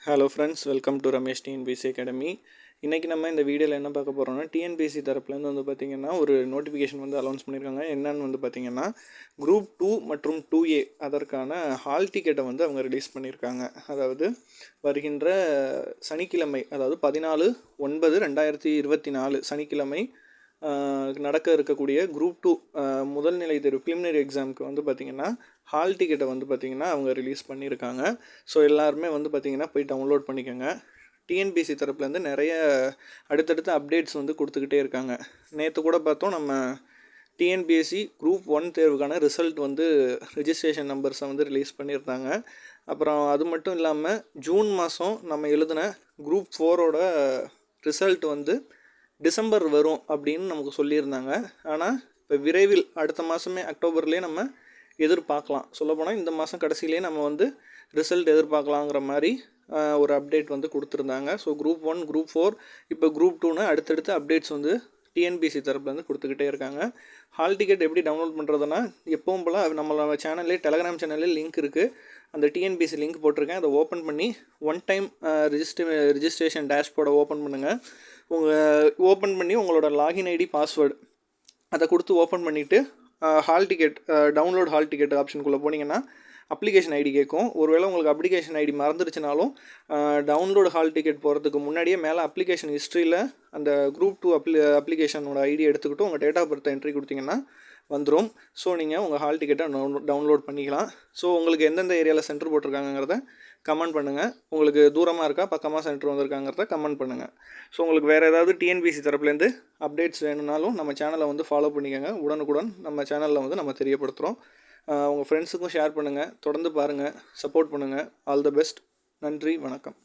Hello friends, welcome to Ramesh TNPSC academy. இன்றைக்கி நம்ம இந்த வீடியோவில் என்ன பார்க்க போகிறோம்னா, டிஎன்பிஎஸ்சி தரப்புலேருந்து பார்த்திங்கன்னா ஒரு நோட்டிஃபிகேஷன் அனௌன்ஸ் பண்ணியிருக்காங்க. என்னன்னு பார்த்திங்கன்னா, குரூப் 2 மற்றும் 2A அதற்கான ஹால் டிக்கெட்டை அவங்க ரிலீஸ் பண்ணியிருக்காங்க. அதாவது வருகின்ற சனிக்கிழமை, அதாவது 14/9/2024 சனிக்கிழமை நடக்க இருக்கக்கூடிய குரூப் 2 முதல் நிலை தேர்வு ப்ரிலிமினரி எக்ஸாமுக்கு பார்த்திங்கன்னா ஹால் டிக்கெட்டை பார்த்திங்கன்னா அவங்க ரிலீஸ் பண்ணியிருக்காங்க. ஸோ எல்லாருமே பார்த்திங்கன்னா போய் டவுன்லோட் பண்ணிக்கோங்க. டிஎன்பிஎஸ்சி தரப்புலேருந்து நிறைய அடுத்தடுத்த அப்டேட்ஸ் கொடுத்துக்கிட்டே இருக்காங்க. நேற்று கூட பார்த்தோம், நம்ம டிஎன்பிஎஸ்சி குரூப் 1 தேர்வுக்கான ரிசல்ட் ரிஜிஸ்ட்ரேஷன் நம்பர்ஸை ரிலீஸ் பண்ணியிருந்தாங்க. அப்புறம் அது மட்டும் இல்லாமல் ஜூன் மாதம் நம்ம எழுதின குரூப் 4ஓட ரிசல்ட் டிசம்பர் வரும் அப்படின்னு நமக்கு சொல்லியிருந்தாங்க. ஆனால் இப்போ விரைவில் அடுத்த மாதமே அக்டோபர்லேயே நம்ம எதிர்பார்க்கலாம். சொல்லப்போனால் இந்த மாதம் கடைசியிலே நம்ம ரிசல்ட் எதிர்பார்க்கலாங்கிற மாதிரி ஒரு அப்டேட் கொடுத்துருந்தாங்க. ஸோ குரூப் 1, குரூப் 4, இப்போ குரூப் 2ன்னு அடுத்தடுத்து அப்டேட்ஸ் டிஎன்பிஎஸ்சி தரப்புலேருந்து கொடுத்துக்கிட்டே இருக்காங்க. ஹால் டிக்கெட் எப்படி டவுன்லோட் பண்ணுறதுனா, எப்பவும் போல் நம்மளோட சேனல்லே டெலகிராம் சேனல்லே லிங்க் இருக்குது. அந்த டிஎன்பிஎஸ்சி லிங்க் போட்டிருக்கேன். அதை ஓப்பன் பண்ணி ஒன் டைம் ரிஜிஸ்ட்ரேஷன் டேஷ்போர்டை ஓப்பன் பண்ணுங்கள். ஓப்பன் பண்ணி உங்களோட லாகின் ஐடி, பாஸ்வேர்டு அதை கொடுத்து ஓப்பன் பண்ணிவிட்டு hall ticket download hall ticket ஆப்ஷனுக்குள்ளே போனீங்கன்னா அப்ளிகேஷன் ஐடி கேட்கும். ஒருவேளை உங்களுக்கு அப்ளிகேஷன் ஐடி மறந்துருச்சுனாலும் டவுன்லோடு ஹால் டிக்கெட் போகிறதுக்கு முன்னாடியே மேலே அப்ளிகேஷன் ஹிஸ்ட்ரியில் அந்த குரூப் 2 அப்ளிகேஷனோட ஐடி எடுத்துக்கிட்டு உங்கள் டேட் ஆஃப் பர்த் என்ட்ரி கொடுத்தீங்கன்னா வந்துடும். ஸோ நீங்கள் உங்கள் ஹால் டிக்கெட்டை டவுன்லோட் பண்ணிக்கலாம். ஸோ உங்களுக்கு எந்தெந்த ஏரியாவில் சென்டர் போட்டிருக்காங்கிறத கமெண்ட் பண்ணுங்கள். உங்களுக்கு தூரமாக இருக்கா, பக்கமாக சென்டர் வந்திருக்காங்கிறத கமெண்ட் பண்ணுங்கள். ஸோ உங்களுக்கு வேறு ஏதாவது டிஎன்பிஎஸ்சி தரப்புலேருந்து அப்டேட்ஸ் வேணும்னாலும் நம்ம சேனலை ஃபாலோ பண்ணிக்கோங்க. உடனுக்குடன் நம்ம சேனலில் நம்ம தெரியப்படுத்துகிறோம். உங்கள் ஃப்ரெண்ட்ஸுக்கும் ஷேர் பண்ணுங்கள். தொடர்ந்து பாருங்கள், சப்போர்ட் பண்ணுங்கள். All the best. நன்றி, வணக்கம்.